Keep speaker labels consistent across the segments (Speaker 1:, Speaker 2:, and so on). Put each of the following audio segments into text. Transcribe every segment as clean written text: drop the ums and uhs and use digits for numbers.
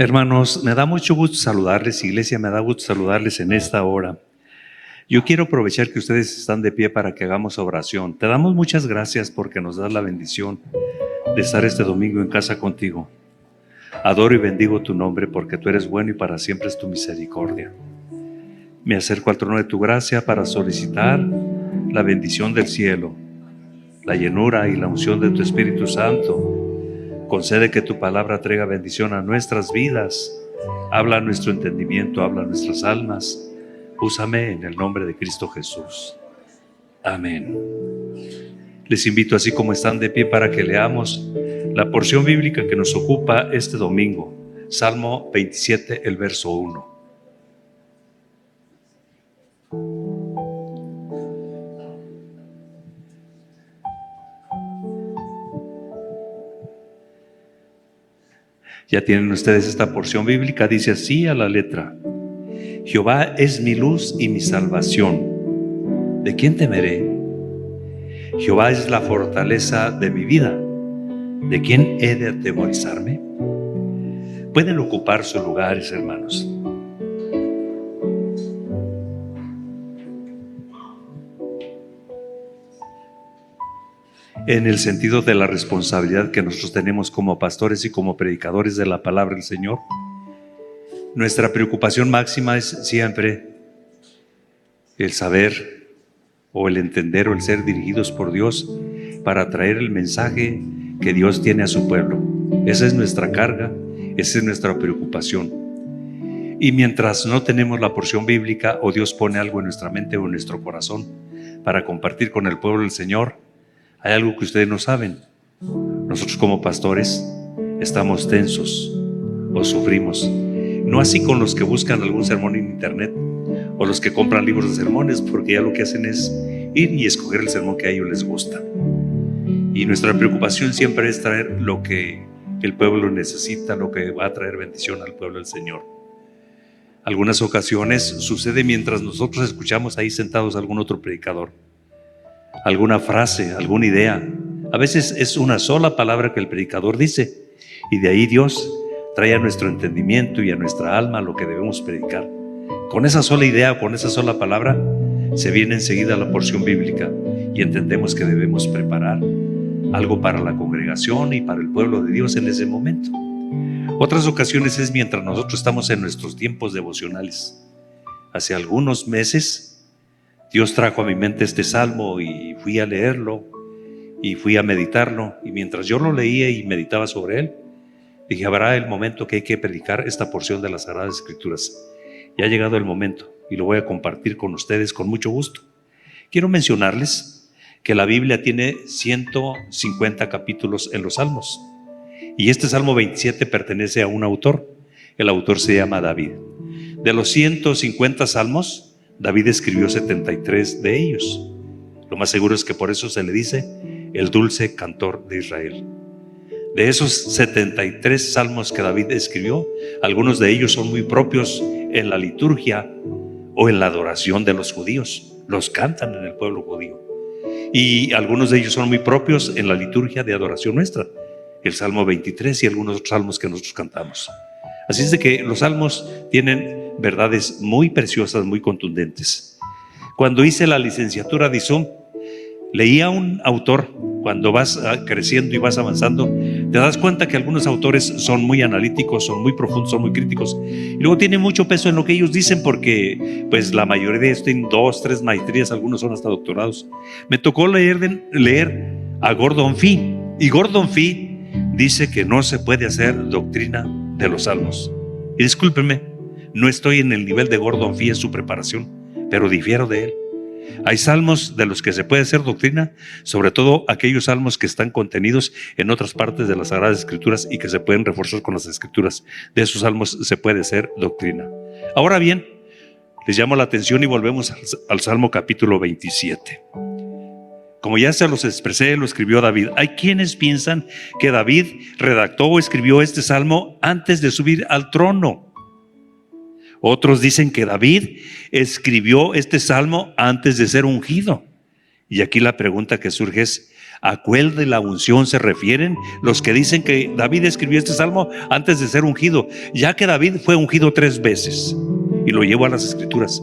Speaker 1: Hermanos, me da mucho gusto saludarles, iglesia, me da gusto saludarles en esta hora. Yo quiero aprovechar que ustedes están de pie para que hagamos oración. Te damos muchas gracias porque nos das la bendición de estar este domingo en casa contigo. Adoro y bendigo tu nombre porque tú eres bueno y para siempre es tu misericordia. Me acerco al trono de tu gracia para solicitar la bendición del cielo, la llenura y la unción de tu Espíritu Santo. Concede que tu palabra traiga bendición a nuestras vidas. Habla a nuestro entendimiento, habla a nuestras almas. Úsame en el nombre de Cristo Jesús. Amén. Les invito, así como están de pie, para que leamos la porción bíblica que nos ocupa este domingo. Salmo 27, el verso 1. Ya tienen ustedes esta porción bíblica, dice así a la letra: Jehová es mi luz y mi salvación. ¿De quién temeré? Jehová es la fortaleza de mi vida. ¿De quién he de atemorizarme? Pueden ocupar sus lugares, hermanos. En el sentido de la responsabilidad que nosotros tenemos como pastores y como predicadores de la palabra del Señor, nuestra preocupación máxima es siempre el saber o el entender o el ser dirigidos por Dios para traer el mensaje que Dios tiene a su pueblo. Esa es nuestra carga, esa es nuestra preocupación. Y mientras no tenemos la porción bíblica o Dios pone algo en nuestra mente o en nuestro corazón para compartir con el pueblo del Señor, hay algo que ustedes no saben. Nosotros como pastores estamos tensos o sufrimos. No así con los que buscan algún sermón en internet o los que compran libros de sermones, porque ya lo que hacen es ir y escoger el sermón que a ellos les gusta. Y nuestra preocupación siempre es traer lo que el pueblo necesita, lo que va a traer bendición al pueblo del Señor. Algunas ocasiones sucede mientras nosotros escuchamos ahí sentados a algún otro predicador, alguna frase, alguna idea. A veces es una sola palabra que el predicador dice y de ahí Dios trae a nuestro entendimiento y a nuestra alma lo que debemos predicar. Con esa sola idea, con esa sola palabra, se viene enseguida la porción bíblica y entendemos que debemos preparar algo para la congregación y para el pueblo de Dios en ese momento. Otras ocasiones es mientras nosotros estamos en nuestros tiempos devocionales. Hace algunos meses Dios trajo a mi mente este salmo y fui a leerlo y fui a meditarlo, y mientras yo lo leía y meditaba sobre él, dije, habrá el momento que hay que predicar esta porción de las Sagradas Escrituras. Ya ha llegado el momento y lo voy a compartir con ustedes con mucho gusto. Quiero mencionarles que la Biblia tiene 150 capítulos en los Salmos y este Salmo 27 pertenece a un autor. El autor se llama David. De los 150 salmos, David escribió 73 de ellos. Lo más seguro es que por eso se le dice el dulce cantor de Israel. De esos 73 salmos que David escribió, algunos de ellos son muy propios en la liturgia o en la adoración de los judíos. Los cantan en el pueblo judío. Y algunos de ellos son muy propios en la liturgia de adoración nuestra. El Salmo 23 y algunos otros salmos que nosotros cantamos. Así es de que los salmos tienen verdades muy preciosas, muy contundentes. Cuando hice la licenciatura de ISUM, leía a un autor. Cuando vas creciendo y vas avanzando, te das cuenta que algunos autores son muy analíticos, son muy profundos, son muy críticos, y luego tienen mucho peso en lo que ellos dicen, porque pues la mayoría de ellos tienen 2, 3 maestrías, algunos son hasta doctorados. Me tocó leer a Gordon Fee, y Gordon Fee dice que no se puede hacer doctrina de los salmos. Y discúlpenme, no estoy en el nivel de Gordon Fee en su preparación, pero difiero de él. Hay salmos de los que se puede hacer doctrina, sobre todo aquellos salmos que están contenidos en otras partes de las Sagradas Escrituras y que se pueden reforzar con las Escrituras. De esos salmos se puede hacer doctrina. Ahora bien, les llamo la atención y volvemos al Salmo capítulo 27. Como ya se los expresé, lo escribió David. Hay quienes piensan que David redactó o escribió este salmo antes de subir al trono. Otros dicen que David escribió este salmo antes de ser ungido. Y aquí la pregunta que surge es, ¿A cuál de la unción se refieren los que dicen que David escribió este salmo antes de ser ungido? Ya que David fue ungido 3 veces, y lo llevo a las escrituras.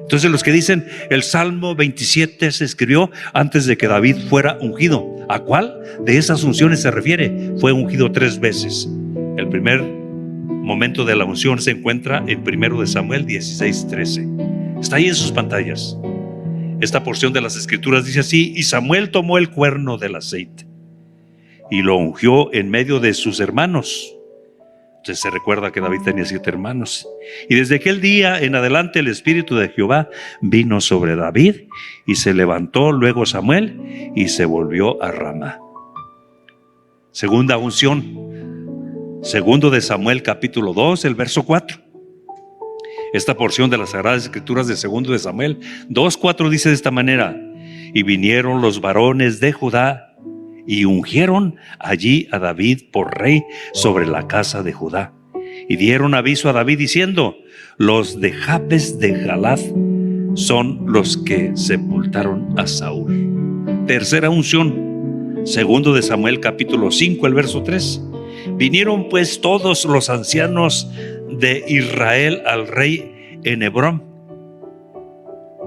Speaker 1: Entonces los que dicen el Salmo 27 se escribió antes de que David fuera ungido, ¿a cuál de esas unciones se refiere? Fue ungido 3 veces. El primer momento de la unción se encuentra en 1 Samuel 16:13. Está ahí en sus pantallas. Esta porción de las escrituras dice así: y Samuel tomó el cuerno del aceite y lo ungió en medio de sus hermanos. Entonces se recuerda que David tenía 7 hermanos. Y desde aquel día en adelante el Espíritu de Jehová vino sobre David, y se levantó luego Samuel y se volvió a Ramá. Segunda unción, 2 de Samuel capítulo 2, el verso 4. Esta porción de las Sagradas Escrituras de 2 de Samuel 2:4 dice de esta manera: y vinieron los varones de Judá y ungieron allí a David por rey sobre la casa de Judá, y dieron aviso a David diciendo: los de Jabes de Galaad son los que sepultaron a Saúl. Tercera unción, 2 de Samuel capítulo 5, el verso 3. Vinieron pues todos los ancianos de Israel al rey en Hebrón,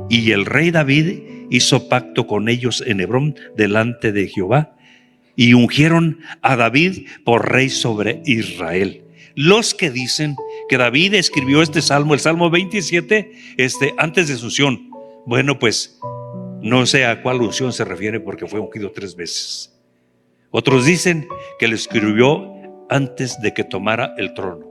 Speaker 1: y el rey David hizo pacto con ellos en Hebrón delante de Jehová, y ungieron a David por rey sobre Israel. Los que dicen que David escribió este salmo, el Salmo 27, antes de su unción, bueno, pues no sé a cuál unción se refiere, porque fue ungido 3 veces. Otros dicen que lo escribió antes de que tomara el trono.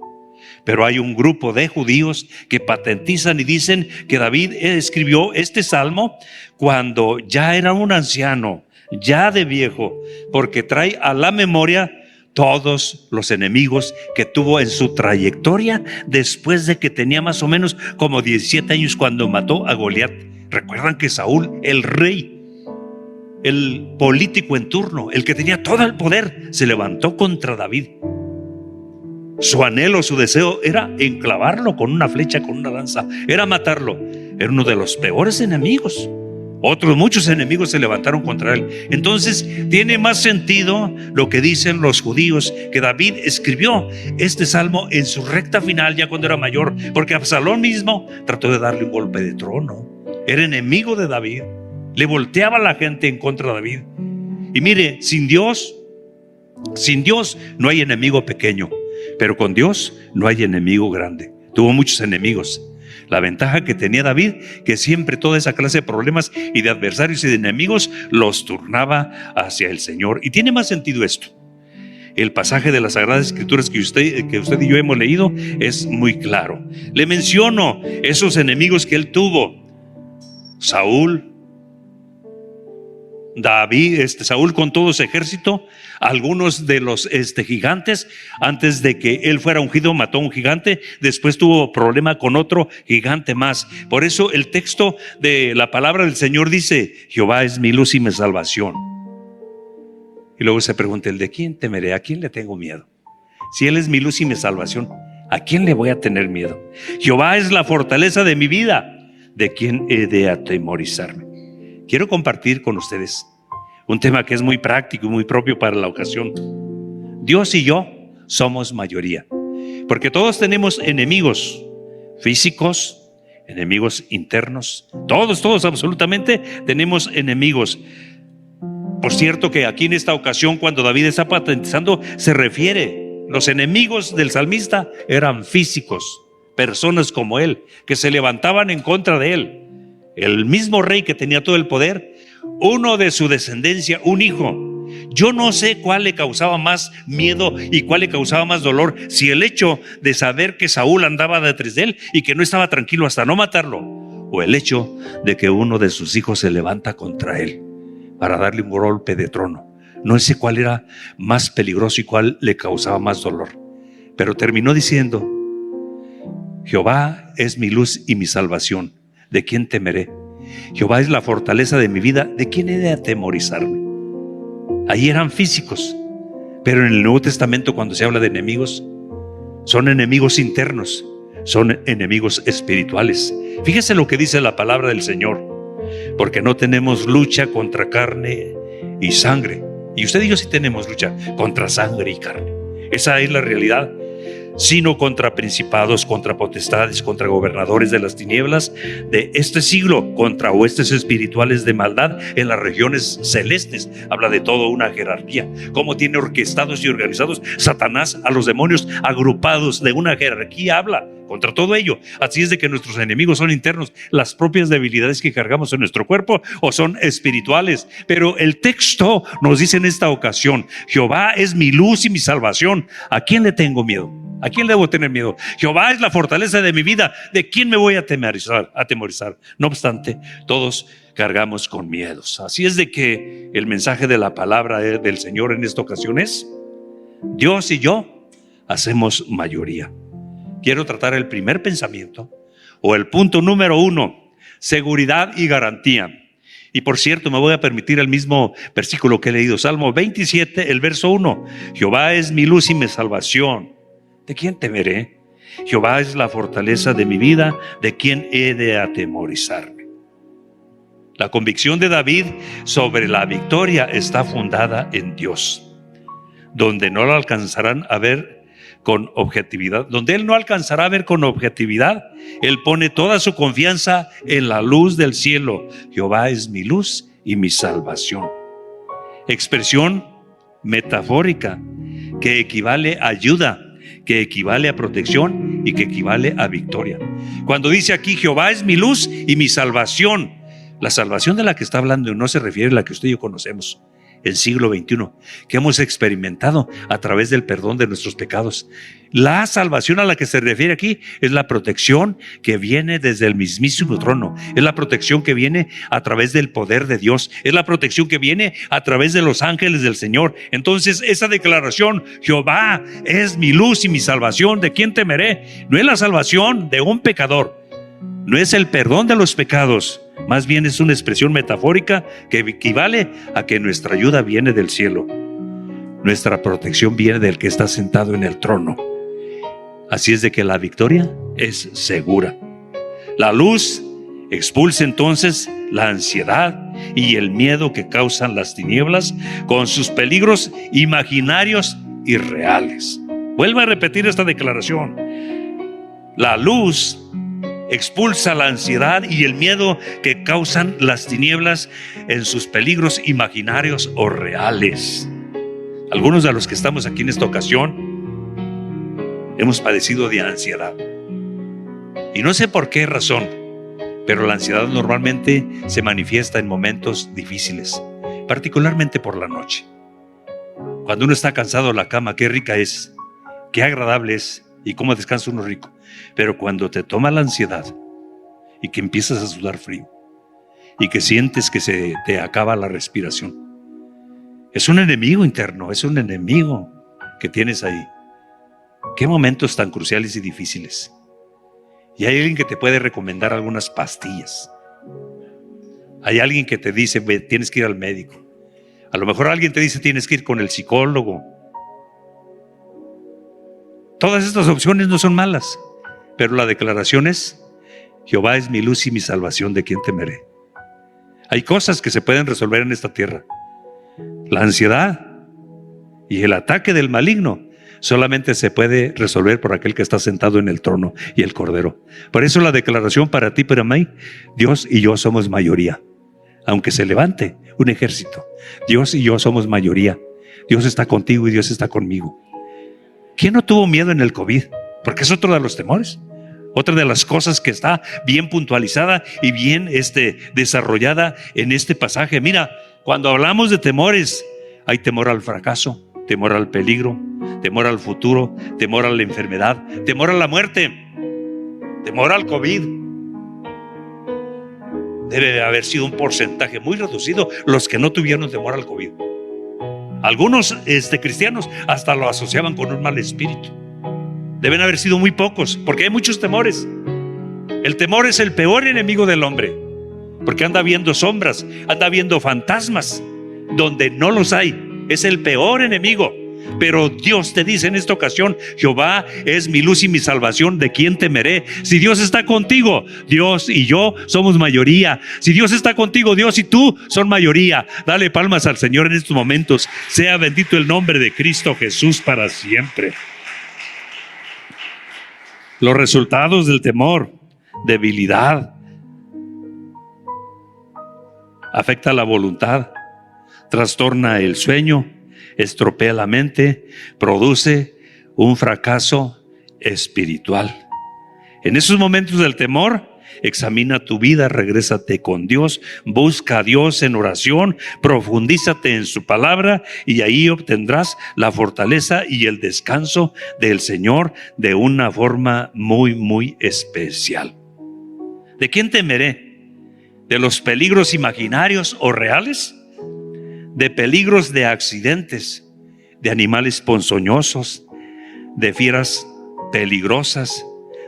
Speaker 1: Pero hay un grupo de judíos que patentizan y dicen que David escribió este salmo cuando ya era un anciano, ya de viejo, porque trae a la memoria todos los enemigos que tuvo en su trayectoria después de que tenía más o menos como 17 años cuando mató a Goliat. Recuerdan que Saúl, el rey, el político en turno, el que tenía todo el poder, se levantó contra David. Su anhelo, su deseo era enclavarlo con una flecha, con una lanza, era matarlo. Era uno de los peores enemigos. Muchos enemigos se levantaron contra él. Entonces tiene más sentido lo que dicen los judíos, que David escribió este salmo en su recta final, ya cuando era mayor, porque Absalón mismo trató de darle un golpe de trono. Era enemigo de David, le volteaba a la gente en contra de David. Y mire, sin Dios no hay enemigo pequeño, pero con Dios no hay enemigo grande. Tuvo muchos enemigos. La ventaja que tenía David, que siempre toda esa clase de problemas y de adversarios y de enemigos los turnaba hacia el Señor. Y tiene más sentido esto. El pasaje de las Sagradas Escrituras que usted y yo hemos leído es muy claro. Le menciono esos enemigos que él tuvo: Saúl, David, Saúl con todo su ejército, algunos de los gigantes. Antes de que él fuera ungido, mató a un gigante. Después tuvo problema con otro gigante más. Por eso el texto de la palabra del Señor dice: Jehová es mi luz y mi salvación. Y luego se pregunta: ¿el de quién temeré? ¿A quién le tengo miedo? Si él es mi luz y mi salvación, ¿a quién le voy a tener miedo? Jehová es la fortaleza de mi vida, ¿de quién he de atemorizarme? Quiero compartir con ustedes un tema que es muy práctico y muy propio para la ocasión. Dios y yo somos mayoría, porque todos tenemos enemigos físicos, enemigos internos. Todos absolutamente tenemos enemigos. Por cierto que aquí en esta ocasión, cuando David está patentizando, se refiere, los enemigos del salmista eran físicos, personas como él, que se levantaban en contra de él. El mismo rey que tenía todo el poder, uno de su descendencia, un hijo. Yo no sé cuál le causaba más miedo y cuál le causaba más dolor, si el hecho de saber que Saúl andaba detrás de él y que no estaba tranquilo hasta no matarlo, o el hecho de que uno de sus hijos se levanta contra él para darle un golpe de trono. No sé cuál era más peligroso y cuál le causaba más dolor, pero terminó diciendo: Jehová es mi luz y mi salvación, ¿de quién temeré? Jehová es la fortaleza de mi vida, ¿de quién he de atemorizarme? Ahí eran físicos, pero en el Nuevo Testamento, cuando se habla de enemigos, son enemigos internos, son enemigos espirituales. Fíjese lo que dice la palabra del Señor: porque no tenemos lucha contra carne y sangre. Y usted y yo sí tenemos lucha contra sangre y carne. Esa es la realidad. Sino contra principados, contra potestades, contra gobernadores de las tinieblas de este siglo, contra huestes espirituales de maldad en las regiones celestes. Habla de toda una jerarquía, cómo tiene orquestados y organizados Satanás a los demonios agrupados de una jerarquía. Habla contra todo ello. Así es de que nuestros enemigos son internos, las propias debilidades que cargamos en nuestro cuerpo, o son espirituales. Pero el texto nos dice en esta ocasión: Jehová es mi luz y mi salvación. ¿A quién le tengo miedo? ¿A quién le debo tener miedo? Jehová es la fortaleza de mi vida. ¿De quién me voy a atemorizar? No obstante, todos cargamos con miedos. Así es de que el mensaje de la palabra del Señor en esta ocasión es: Dios y yo hacemos mayoría. Quiero tratar el primer pensamiento, o el punto número 1, seguridad y garantía. Y por cierto, me voy a permitir el mismo versículo que he leído, Salmo 27, el verso 1. Jehová es mi luz y mi salvación. ¿De quién temeré? Jehová es la fortaleza de mi vida. ¿De quién he de atemorizarme? La convicción de David sobre la victoria está fundada en Dios, donde no la alcanzarán a ver con objetividad. Donde él no alcanzará a ver con objetividad, él pone toda su confianza en la luz del cielo. Jehová es mi luz y mi salvación. Expresión metafórica que equivale a ayuda, que equivale a protección y que equivale a victoria. Cuando dice aquí Jehová es mi luz y mi salvación, la salvación de la que está hablando no se refiere a la que usted y yo conocemos el siglo XXI, que hemos experimentado a través del perdón de nuestros pecados. La salvación a la que se refiere aquí es la protección que viene desde el mismísimo trono, es la protección que viene a través del poder de Dios, es la protección que viene a través de los ángeles del Señor. Entonces esa declaración, Jehová es mi luz y mi salvación, ¿de quién temeré? No es la salvación de un pecador, no es el perdón de los pecados, más bien es una expresión metafórica que equivale a que nuestra ayuda viene del cielo. Nuestra protección viene del que está sentado en el trono. Así es de que la victoria es segura. La luz expulsa entonces la ansiedad y el miedo que causan las tinieblas con sus peligros imaginarios y reales. Vuelvo a repetir esta declaración. La luz expulsa la ansiedad y el miedo que causan las tinieblas en sus peligros imaginarios o reales. Algunos de los que estamos aquí en esta ocasión hemos padecido de ansiedad. Y no sé por qué razón, pero la ansiedad normalmente se manifiesta en momentos difíciles, particularmente por la noche. Cuando uno está cansado, la cama, qué rica es, qué agradable es y cómo descansa uno rico. Pero cuando te toma la ansiedad y que empiezas a sudar frío y que sientes que se te acaba la respiración, es un enemigo interno, es un enemigo que tienes ahí. Qué momentos tan cruciales y difíciles. Y hay alguien que te puede recomendar algunas pastillas. Hay alguien que te dice, tienes que ir al médico. A lo mejor alguien te dice, tienes que ir con el psicólogo. Todas estas opciones no son malas, pero la declaración es: Jehová es mi luz y mi salvación, ¿de quién temeré? Hay cosas que se pueden resolver en esta tierra. La ansiedad y el ataque del maligno solamente se puede resolver por aquel que está sentado en el trono y el Cordero. Por eso la declaración para ti, para mí: Dios y yo somos mayoría. Aunque se levante un ejército, Dios y yo somos mayoría. Dios está contigo y Dios está conmigo. ¿Quién no tuvo miedo en el COVID? Porque es otro de los temores. Otra de las cosas que está bien puntualizada y bien desarrollada en este pasaje. Mira, cuando hablamos de temores, hay temor al fracaso, temor al peligro, temor al futuro, temor a la enfermedad, temor a la muerte, temor al COVID. Debe haber sido un porcentaje muy reducido los que no tuvieron temor al COVID. Algunos cristianos hasta lo asociaban con un mal espíritu. Deben haber sido muy pocos, porque hay muchos temores. El temor es el peor enemigo del hombre, porque anda viendo sombras, anda viendo fantasmas donde no los hay. Es el peor enemigo. Pero Dios te dice en esta ocasión: Jehová es mi luz y mi salvación, ¿de quién temeré? Si Dios está contigo, Dios y yo somos mayoría. Si Dios está contigo, Dios y tú son mayoría. Dale palmas al Señor en estos momentos. Sea bendito el nombre de Cristo Jesús para siempre. Los resultados del temor: debilidad, afecta la voluntad, trastorna el sueño, estropea la mente, produce un fracaso espiritual. En esos momentos del temor, examina tu vida, regrésate con Dios, busca a Dios en oración, profundízate en su palabra y ahí obtendrás la fortaleza y el descanso del Señor de una forma muy, muy especial. ¿De quién temeré? ¿De los peligros imaginarios o reales? ¿De peligros de accidentes, de animales ponzoñosos, de fieras peligrosas,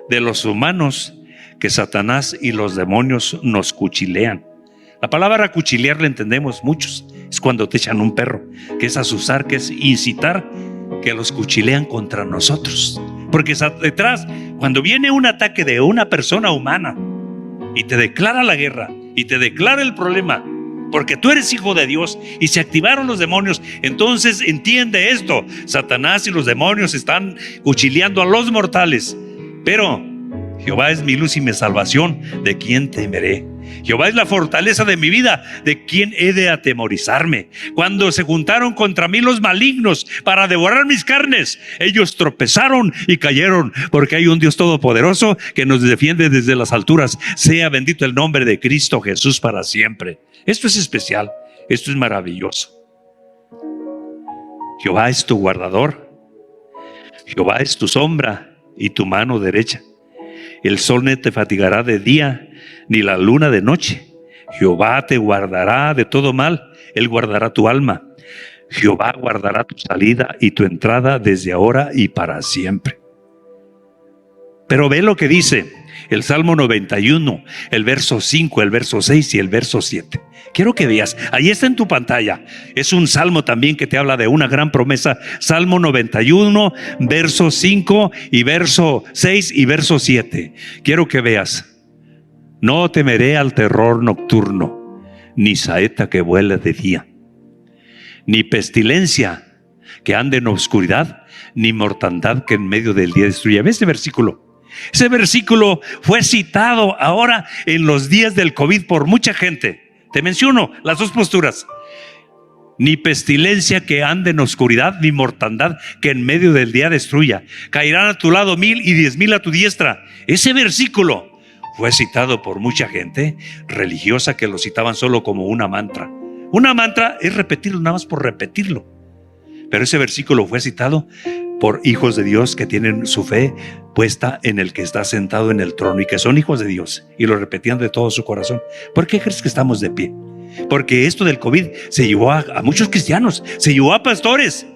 Speaker 1: de los humanos que Satanás y los demonios nos cuchilean? La palabra cuchilear la entendemos muchos. Es cuando te echan un perro, que es asusar, que es incitar, que los cuchilean contra nosotros. Porque detrás, cuando viene un ataque de una persona humana y te declara la guerra y te declara el problema, porque tú eres hijo de Dios y se activaron los demonios, entonces entiende esto: Satanás y los demonios están cuchileando a los mortales. Pero Jehová es mi luz y mi salvación, ¿de quién temeré? Jehová es la fortaleza de mi vida, ¿de quién he de atemorizarme? Cuando se juntaron contra mí los malignos para devorar mis carnes, ellos tropezaron y cayeron, porque hay un Dios todopoderoso que nos defiende desde las alturas. Sea bendito el nombre de Cristo Jesús para siempre. Esto es especial, esto es maravilloso. Jehová es tu guardador, Jehová es tu sombra y tu mano derecha. El sol no te fatigará de día, ni la luna de noche. Jehová te guardará de todo mal, Él guardará tu alma. Jehová guardará tu salida y tu entrada desde ahora y para siempre. Pero ve lo que dice el Salmo 91, el verso 5, el verso 6 y el verso 7. Quiero que veas, ahí está en tu pantalla. Es un salmo también que te habla de una gran promesa. Salmo 91, verso 5 y verso 6 y verso 7. Quiero que veas: no temeré al terror nocturno, ni saeta que vuela de día, ni pestilencia que ande en oscuridad, ni mortandad que en medio del día destruya. ¿Ves ese versículo? Ese versículo fue citado ahora en los días del COVID por mucha gente. Te menciono las dos posturas: ni pestilencia que ande en oscuridad, ni mortandad que en medio del día destruya. Caerán a tu lado 1000 y 10,000 a tu diestra. Ese versículo fue citado por mucha gente religiosa que lo citaban solo como una mantra. Una mantra es repetirlo nada más por repetirlo. Pero ese versículo fue citado por hijos de Dios que tienen su fe puesta en el que está sentado en el trono y que son hijos de Dios, y lo repetían de todo su corazón. ¿Por qué crees que estamos de pie? Porque esto del COVID se llevó a muchos cristianos, se llevó a pastores,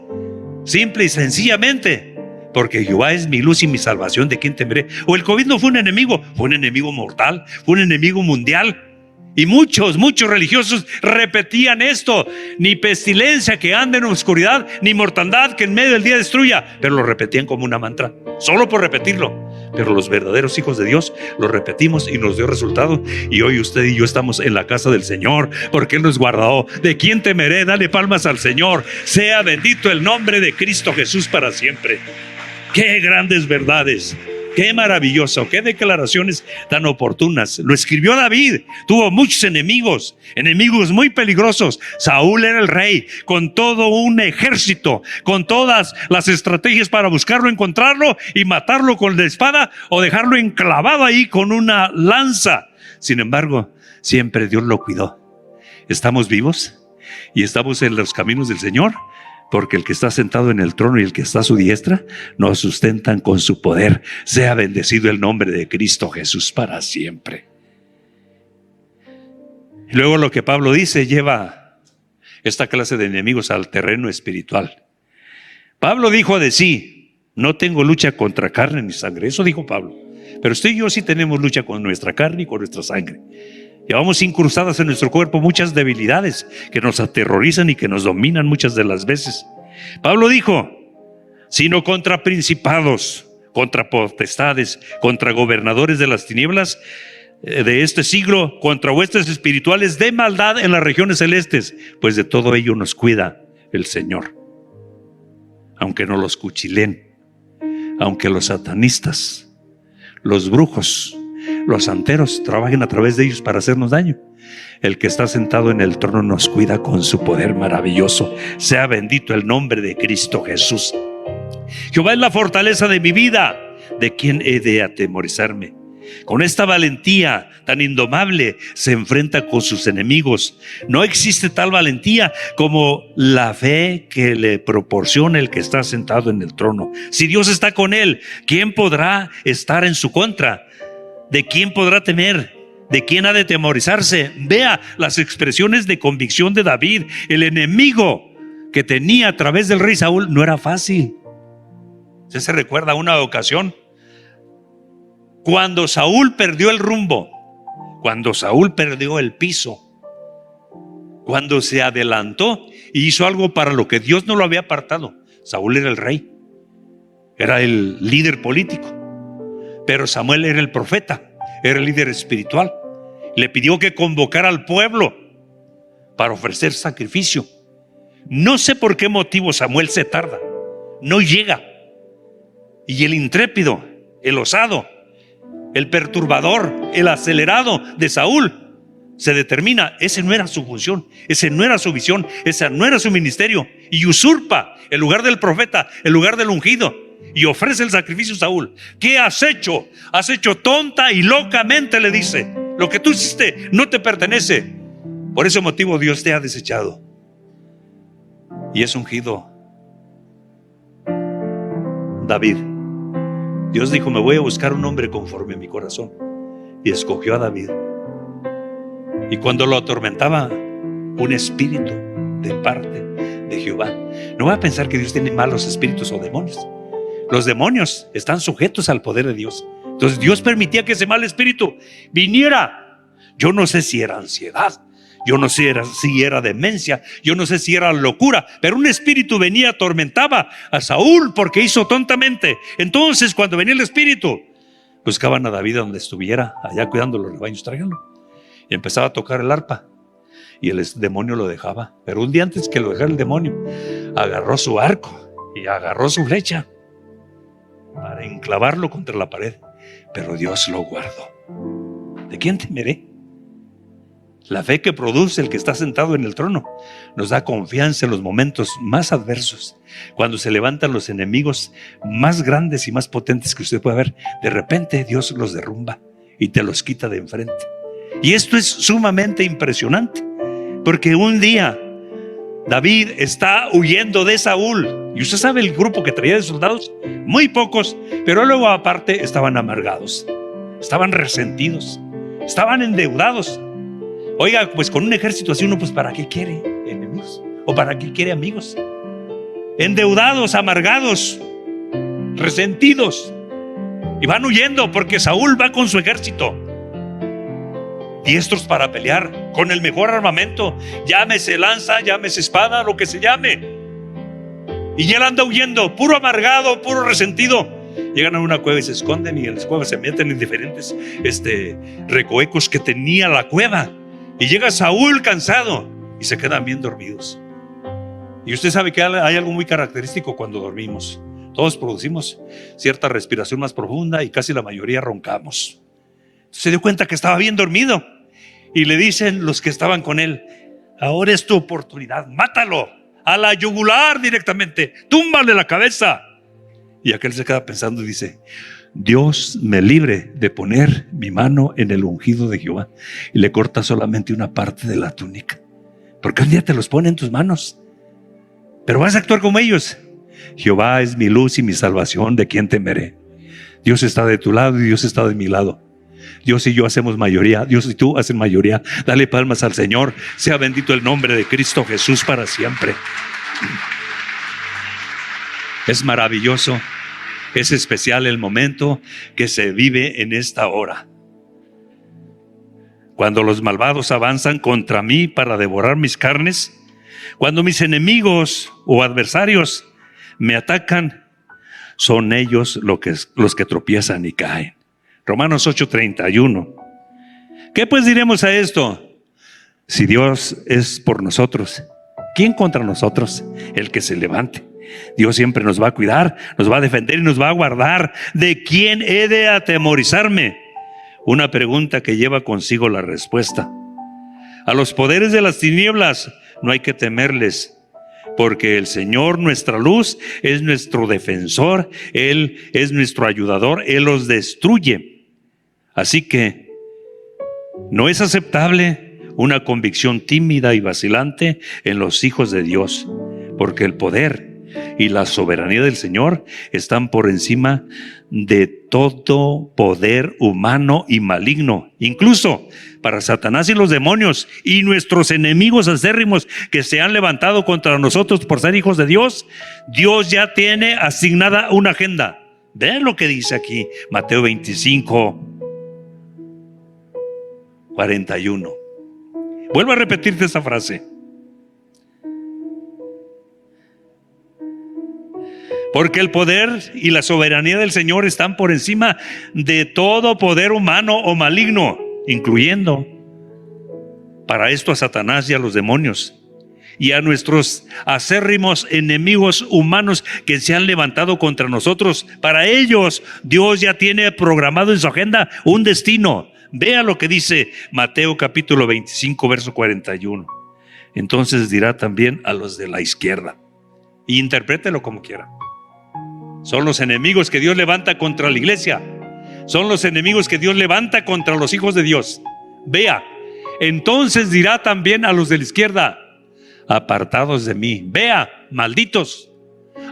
Speaker 1: simple y sencillamente porque Jehová es mi luz y mi salvación, ¿de quién temeré? O el COVID no fue un enemigo, fue un enemigo mortal, fue un enemigo mundial. Y muchos religiosos repetían esto: ni pestilencia que ande en oscuridad, ni mortandad que en medio del día destruya. Pero lo repetían como una mantra, solo por repetirlo. Pero los verdaderos hijos de Dios lo repetimos y nos dio resultado. Y hoy usted y yo estamos en la casa del Señor, porque Él nos guardó. ¿De quién temeré? Dale palmas al Señor. Sea bendito el nombre de Cristo Jesús para siempre. ¡Qué grandes verdades! ¡Qué maravilloso! ¡Qué declaraciones tan oportunas! Lo escribió David. Tuvo muchos enemigos, enemigos muy peligrosos. Saúl era el rey, con todo un ejército, con todas las estrategias para buscarlo, encontrarlo y matarlo con la espada o dejarlo enclavado ahí con una lanza. Sin embargo, siempre Dios lo cuidó. Estamos vivos y estamos en los caminos del Señor, porque el que está sentado en el trono y el que está a su diestra nos sustentan con su poder. Sea bendecido el nombre de Cristo Jesús para siempre. Y luego lo que Pablo dice lleva esta clase de enemigos al terreno espiritual. Pablo dijo de sí: no tengo lucha contra carne ni sangre. Eso dijo Pablo. Pero usted y yo sí tenemos lucha con nuestra carne y con nuestra sangre. Llevamos incrustadas en nuestro cuerpo muchas debilidades que nos aterrorizan y que nos dominan muchas de las veces. Pablo dijo, sino contra principados, contra potestades, contra gobernadores de las tinieblas de este siglo, contra huestes espirituales de maldad en las regiones celestes. Pues de todo ello nos cuida el Señor. Aunque no los cuchileen, aunque los satanistas, los brujos, los santeros trabajen a través de ellos para hacernos daño, el que está sentado en el trono nos cuida con su poder maravilloso. Sea bendito el nombre de Cristo Jesús. Jehová es la fortaleza de mi vida. ¿De quién he de atemorizarme? Con esta valentía tan indomable se enfrenta con sus enemigos. No existe tal valentía como la fe que le proporciona el que está sentado en el trono. Si Dios está con él, ¿quién podrá estar en su contra? ¿De quién podrá temer? ¿De quién ha de atemorizarse? Vea las expresiones de convicción de David. El enemigo que tenía a través del rey Saúl no era fácil. ¿Usted se recuerda una ocasión? Cuando Saúl perdió el rumbo, cuando Saúl perdió el piso, cuando se adelantó y hizo algo para lo que Dios no lo había apartado. Saúl era el rey, era el líder político, pero Samuel era el profeta, era el líder espiritual. Le pidió que convocara al pueblo para ofrecer sacrificio. No sé por qué motivo Samuel se tarda, no llega. Y el intrépido, el osado, el perturbador, el acelerado de Saúl se determina, ese no era su función, ese no era su visión, ese no era su ministerio, y usurpa el lugar del profeta, el lugar del ungido, y ofrece el sacrificio a Saúl. ¿Qué has hecho? Has hecho tonta y locamente, le dice. Lo que tú hiciste no te pertenece. Por ese motivo Dios te ha desechado. Y es ungido David. Dios dijo, me voy a buscar un hombre conforme a mi corazón. Y escogió a David. Y cuando lo atormentaba un espíritu de parte de Jehová. No va a pensar que Dios tiene malos espíritus o demonios. Los demonios están sujetos al poder de Dios. Entonces Dios permitía que ese mal espíritu viniera. Yo no sé si era ansiedad, yo no sé si era demencia, yo no sé si era locura, pero un espíritu venía, atormentaba a Saúl porque hizo tontamente. Entonces cuando venía el espíritu, buscaban a David donde estuviera, allá cuidando los rebaños, tráiganlo. Y empezaba a tocar el arpa y el demonio lo dejaba. Pero un día antes que lo dejara el demonio, agarró su arco y agarró su flecha para enclavarlo contra la pared. Pero Dios lo guardó. ¿De quién temeré? La fe que produce el que está sentado en el trono nos da confianza en los momentos más adversos. Cuando se levantan los enemigos más grandes y más potentes que usted pueda ver, de repente Dios los derrumba y te los quita de enfrente. Y esto es sumamente impresionante, porque un día David está huyendo de Saúl. Y usted sabe el grupo que traía de soldados, muy pocos, pero luego aparte estaban amargados, estaban resentidos, estaban endeudados. Oiga, pues con un ejército así uno, pues ¿para qué quiere enemigos? ¿O para qué quiere amigos? Endeudados, amargados, resentidos. Y van huyendo porque Saúl va con su ejército, diestros para pelear, con el mejor armamento, llámese lanza, llámese espada, lo que se llame. Y él anda huyendo, puro amargado, puro resentido. Llegan a una cueva y se esconden, y en las cuevas se meten en diferentes recovecos que tenía la cueva. Y llega Saúl cansado y se quedan bien dormidos. Y usted sabe que hay algo muy característico cuando dormimos. Todos producimos cierta respiración más profunda y casi la mayoría roncamos. Se dio cuenta que estaba bien dormido y le dicen los que estaban con él: ahora es tu oportunidad, mátalo a la yugular directamente, túmbale la cabeza. Y aquel se queda pensando y dice: Dios me libre de poner mi mano en el ungido de Jehová. Y le corta solamente una parte de la túnica, porque un día te los pone en tus manos, pero vas a actuar como ellos. Jehová es mi luz y mi salvación, ¿de quién temeré? Dios está de tu lado y Dios está de mi lado. Dios y yo hacemos mayoría, Dios y tú hacen mayoría. Dale palmas al Señor. Sea bendito el nombre de Cristo Jesús para siempre. Es maravilloso, es especial el momento que se vive en esta hora. Cuando los malvados avanzan contra mí para devorar mis carnes, Cuando mis enemigos o adversarios me atacan, son ellos los que tropiezan y caen. Romanos 8:31. ¿Qué pues diremos a esto? Si Dios es por nosotros, ¿quién contra nosotros? El que se levante. Dios siempre nos va a cuidar, nos va a defender y nos va a guardar. ¿De quién he de atemorizarme? Una pregunta que lleva consigo la respuesta. A los poderes de las tinieblas no hay que temerles, porque el Señor, nuestra luz, es nuestro defensor, Él es nuestro ayudador, Él los destruye. Así que no es aceptable una convicción tímida y vacilante en los hijos de Dios, porque el poder y la soberanía del Señor están por encima de todo poder humano y maligno, incluso para Satanás y los demonios y nuestros enemigos acérrimos que se han levantado contra nosotros por ser hijos de Dios. Dios ya tiene asignada una agenda. Vean lo que dice aquí Mateo 25:41. Vuelvo a repetirte esta frase. Porque el poder y la soberanía del Señor están por encima de todo poder humano o maligno, incluyendo para esto a Satanás y a los demonios y a nuestros acérrimos enemigos humanos que se han levantado contra nosotros. Para ellos Dios ya tiene programado en su agenda un destino. Vea lo que dice Mateo capítulo 25 verso 41. Entonces dirá también a los de la izquierda, y interprételo como quiera. Son los enemigos que Dios levanta contra la iglesia. Son los enemigos que Dios levanta contra los hijos de Dios. Vea, entonces dirá también a los de la izquierda, apartados de mí. Vea, malditos,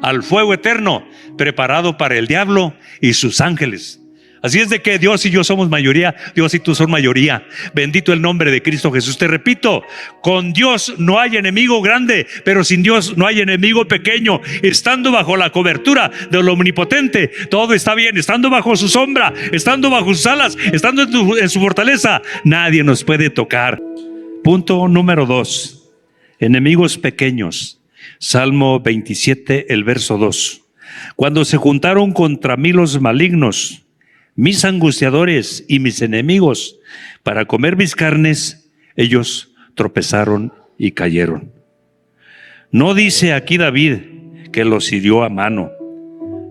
Speaker 1: al fuego eterno preparado para el diablo y sus ángeles. Así es de que Dios y yo somos mayoría, Dios y tú son mayoría. Bendito el nombre de Cristo Jesús. Te repito, con Dios no hay enemigo grande, pero sin Dios no hay enemigo pequeño. Estando bajo la cobertura del Omnipotente, todo está bien. Estando bajo su sombra, estando bajo sus alas, estando en su fortaleza, nadie nos puede tocar. Punto número 2. Enemigos pequeños. Salmo 27, el verso 2. Cuando se juntaron contra mí los malignos, mis angustiadores y mis enemigos, para comer mis carnes, ellos tropezaron y cayeron. No dice aquí David que los hirió a mano.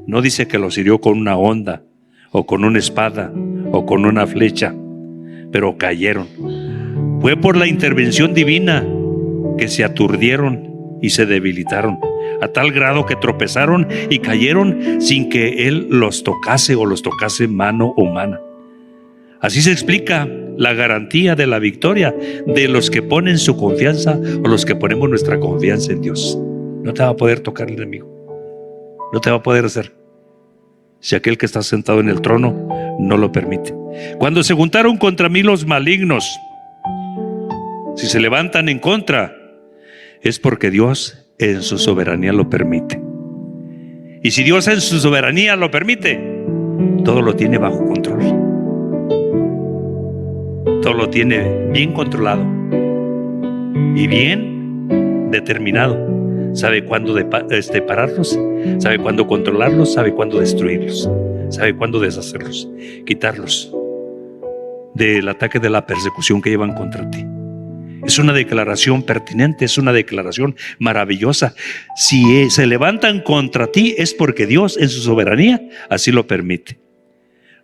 Speaker 1: No dice que los hirió con una honda, o con una espada, o con una flecha, pero cayeron. Fue por la intervención divina que se aturdieron y se debilitaron, a tal grado que tropezaron y cayeron sin que Él los tocase o los tocase mano humana. Así se explica la garantía de la victoria de los que ponen su confianza o los que ponemos nuestra confianza en Dios. No te va a poder tocar el enemigo, no te va a poder hacer, si aquel que está sentado en el trono no lo permite. Cuando se juntaron contra mí los malignos, si se levantan en contra, es porque Dios en su soberanía lo permite. Y si Dios en su soberanía lo permite, todo lo tiene bajo control. Todo lo tiene bien controlado y bien determinado. Sabe cuándo pararlos, sabe cuándo controlarlos, sabe cuándo destruirlos, sabe cuándo deshacerlos, quitarlos del ataque de la persecución que llevan contra ti. Es una declaración pertinente, es una declaración maravillosa. Si se levantan contra ti es porque Dios en su soberanía así lo permite.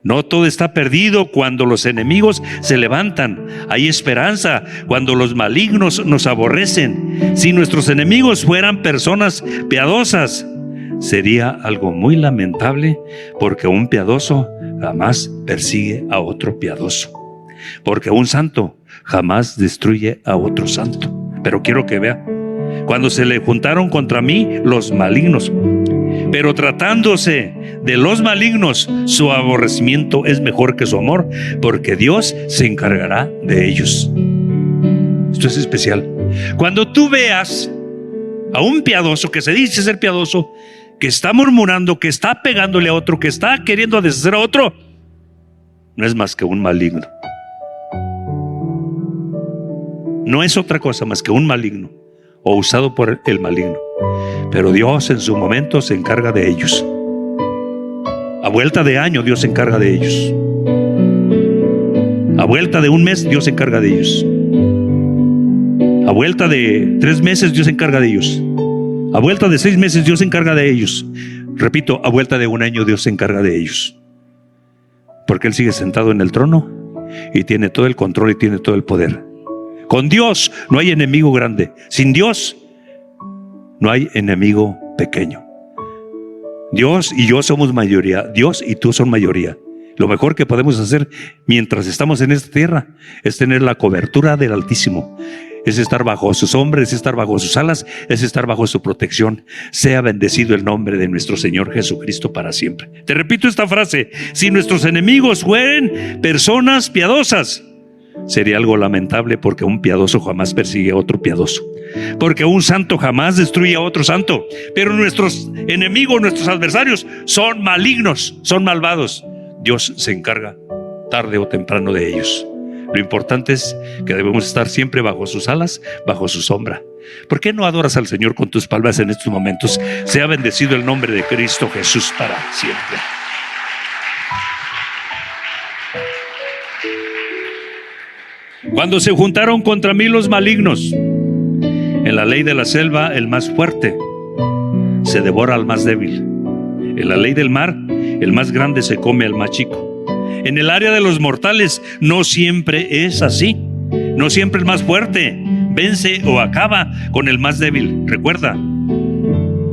Speaker 1: No todo está perdido cuando los enemigos se levantan. Hay esperanza cuando los malignos nos aborrecen. Si nuestros enemigos fueran personas piadosas, sería algo muy lamentable, porque un piadoso jamás persigue a otro piadoso, porque un santo jamás destruye a otro santo. Pero quiero que vea, cuando se le juntaron contra mí los malignos, pero tratándose de los malignos, su aborrecimiento es mejor que su amor, porque Dios se encargará de ellos. Esto es especial. Cuando tú veas a un piadoso que se dice ser piadoso, que está murmurando, que está pegándole a otro, que está queriendo deshacer a otro, no es más que un maligno. No es otra cosa más que un maligno, o usado por el maligno. Pero Dios en su momento se encarga de ellos. A vuelta de año Dios se encarga de ellos. A vuelta de un mes Dios se encarga de ellos. A vuelta de 3 meses Dios se encarga de ellos. A vuelta de 6 meses Dios se encarga de ellos. Repito, a vuelta de un año Dios se encarga de ellos. Porque Él sigue sentado en el trono y tiene todo el control y tiene todo el poder. Con Dios no hay enemigo grande. Sin Dios no hay enemigo pequeño. Dios y yo somos mayoría. Dios y tú son mayoría. Lo mejor que podemos hacer mientras estamos en esta tierra es tener la cobertura del Altísimo. Es estar bajo su sombra, es estar bajo sus alas, es estar bajo su protección. Sea bendecido el nombre de nuestro Señor Jesucristo para siempre. Te repito esta frase: si nuestros enemigos fueren personas piadosas, sería algo lamentable, porque un piadoso jamás persigue a otro piadoso, porque un santo jamás destruye a otro santo. Pero nuestros enemigos, nuestros adversarios, son malignos, son malvados. Dios se encarga tarde o temprano de ellos. Lo importante es que debemos estar siempre bajo sus alas, bajo su sombra. ¿Por qué no adoras al Señor con tus palmas en estos momentos? Sea bendecido el nombre de Cristo Jesús para siempre. Cuando se juntaron contra mí los malignos, en la ley de la selva el más fuerte se devora al más débil. En la ley del mar el más grande se come al más chico. En el área de los mortales no siempre es así. No siempre el más fuerte vence o acaba con el más débil. Recuerda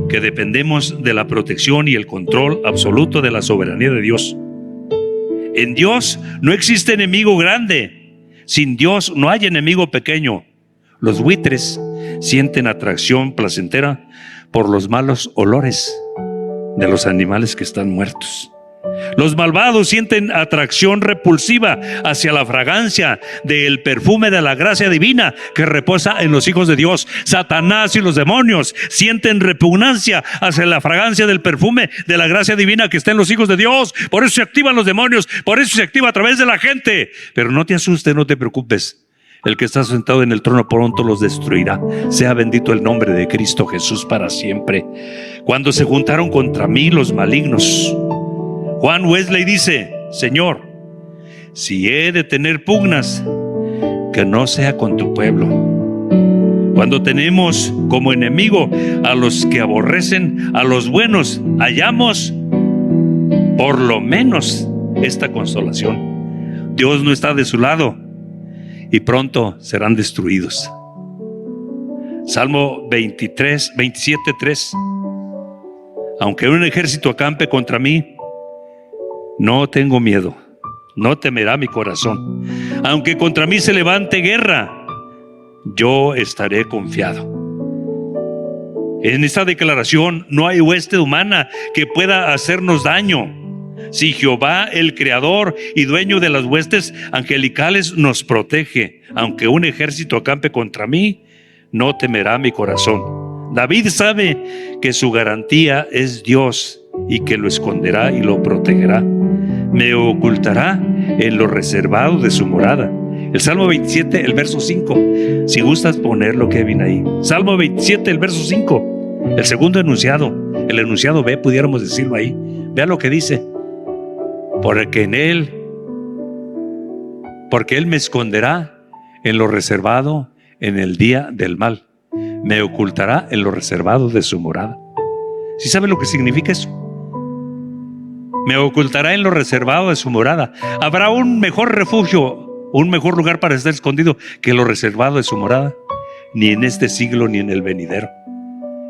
Speaker 1: que dependemos de la protección y el control absoluto de la soberanía de Dios. En Dios no existe enemigo grande. Sin Dios no hay enemigo pequeño. Los buitres sienten atracción placentera por los malos olores de los animales que están muertos. Los malvados sienten atracción repulsiva hacia la fragancia del perfume de la gracia divina que reposa en los hijos de Dios. Satanás y los demonios sienten repugnancia hacia la fragancia del perfume de la gracia divina que está en los hijos de Dios. Por eso se activan los demonios, por eso se activa a través de la gente. Pero no te asustes, no te preocupes. El que está sentado en el trono pronto los destruirá. Sea bendito el nombre de Cristo Jesús para siempre. Cuando se juntaron contra mí los malignos, Juan Wesley dice: Señor, si he de tener pugnas, que no sea con tu pueblo. Cuando tenemos como enemigo a los que aborrecen a los buenos, hallamos por lo menos esta consolación: Dios no está de su lado y pronto serán destruidos. Salmo 27:3. Aunque un ejército acampe contra mí, no tengo miedo, no temerá mi corazón. Aunque contra mí se levante guerra, yo estaré confiado. En esta declaración no hay hueste humana que pueda hacernos daño. Si Jehová, el creador y dueño de las huestes angelicales, nos protege, aunque un ejército acampe contra mí, no temerá mi corazón. David sabe que su garantía es Dios y que lo esconderá y lo protegerá. Me ocultará en lo reservado de su morada. El Salmo 27, el verso 5. Si gustas ponerlo, Kevin, ahí. Salmo 27, el verso 5. El segundo enunciado, el enunciado B, pudiéramos decirlo ahí. Vea lo que dice: porque Él me esconderá en lo reservado en el día del mal. Me ocultará en lo reservado de su morada. ¿Sí sabe lo que significa eso? Me ocultará en lo reservado de su morada. Habrá un mejor refugio, un mejor lugar para estar escondido que lo reservado de su morada, ni en este siglo ni en el venidero.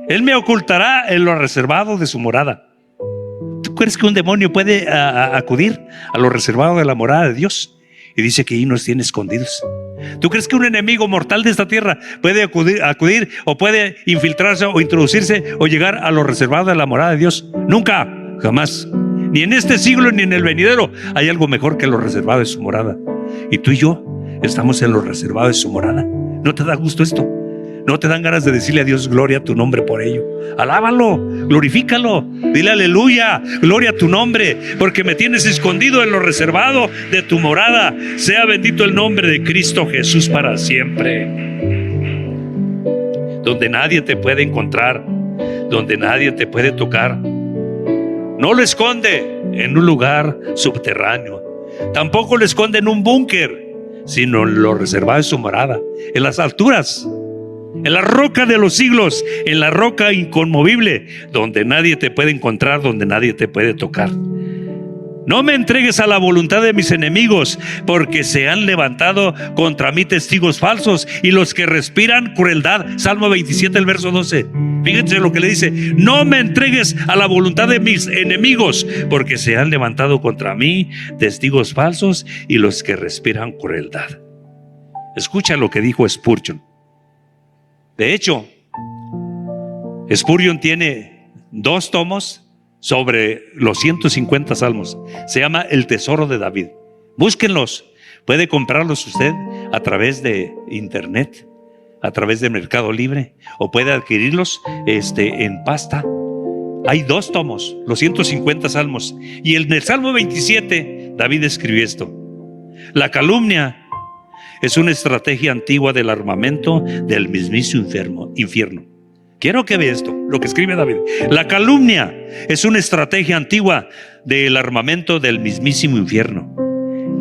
Speaker 1: Él me ocultará en lo reservado de su morada. ¿Tú crees que un demonio puede acudir a lo reservado de la morada de Dios? Y dice que ahí nos tiene escondidos. ¿Tú crees que un enemigo mortal de esta tierra puede acudir o puede infiltrarse o introducirse o llegar a lo reservado de la morada de Dios? Nunca, jamás. Ni en este siglo ni en el venidero hay algo mejor que lo reservado de su morada. Y tú y yo estamos en lo reservado de su morada. ¿No te da gusto esto? ¿No te dan ganas de decirle a Dios gloria a tu nombre por ello? Alábalo, glorifícalo, dile aleluya, gloria a tu nombre, porque me tienes escondido en lo reservado de tu morada. Sea bendito el nombre de Cristo Jesús para siempre. donde nadie te puede encontrar, donde nadie te puede tocar. No lo esconde en un lugar subterráneo, tampoco lo esconde en un búnker, sino en lo reservado de su morada, en las alturas, en la roca de los siglos, en la roca inconmovible, donde nadie te puede encontrar, donde nadie te puede tocar. No me entregues a la voluntad de mis enemigos, porque se han levantado contra mí testigos falsos y los que respiran crueldad. Salmo 27, el verso 12. Fíjense lo que le dice: no me entregues a la voluntad de mis enemigos, porque se han levantado contra mí testigos falsos y los que respiran crueldad. Escucha lo que dijo Spurgeon. De hecho, Spurgeon tiene 2 tomos sobre los 150 salmos. Se llama El Tesoro de David. Búsquenlos. Puede comprarlos usted a través de internet, a través de Mercado Libre, o puede adquirirlos en pasta. Hay 2 tomos, los 150 salmos. Y en el Salmo 27, David escribió esto: la calumnia es una estrategia antigua del armamento del mismísimo infierno. Quiero que vea esto, lo que escribe David. La calumnia es una estrategia antigua del armamento del mismísimo infierno,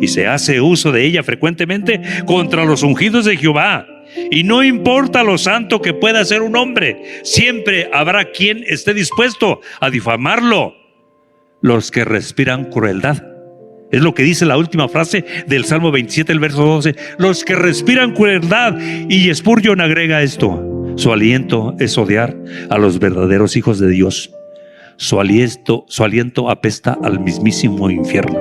Speaker 1: y se hace uso de ella frecuentemente contra los ungidos de Jehová. Y no importa lo santo que pueda ser un hombre, siempre habrá quien esté dispuesto a difamarlo. Los que respiran crueldad. Es lo que dice la última frase del Salmo 27, el verso 12. Los que respiran crueldad. Y Spurgeon agrega esto: su aliento es odiar a los verdaderos hijos de Dios. Su aliento apesta al mismísimo infierno.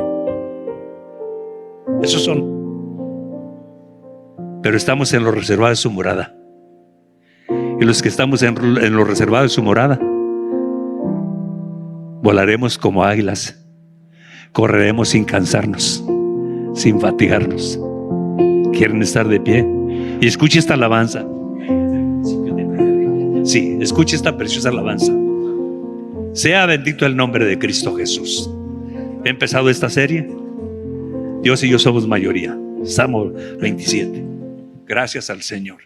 Speaker 1: Esos son. Pero estamos en lo reservado de su morada. Y los que estamos en lo reservado de su morada, volaremos como águilas, correremos sin cansarnos, sin fatigarnos. ¿Quieren estar de pie? Y escuche esta alabanza. Sí, escuche esta preciosa alabanza. Sea bendito el nombre de Cristo Jesús. He empezado esta serie. Dios y yo somos mayoría. Salmo 27. Gracias al Señor.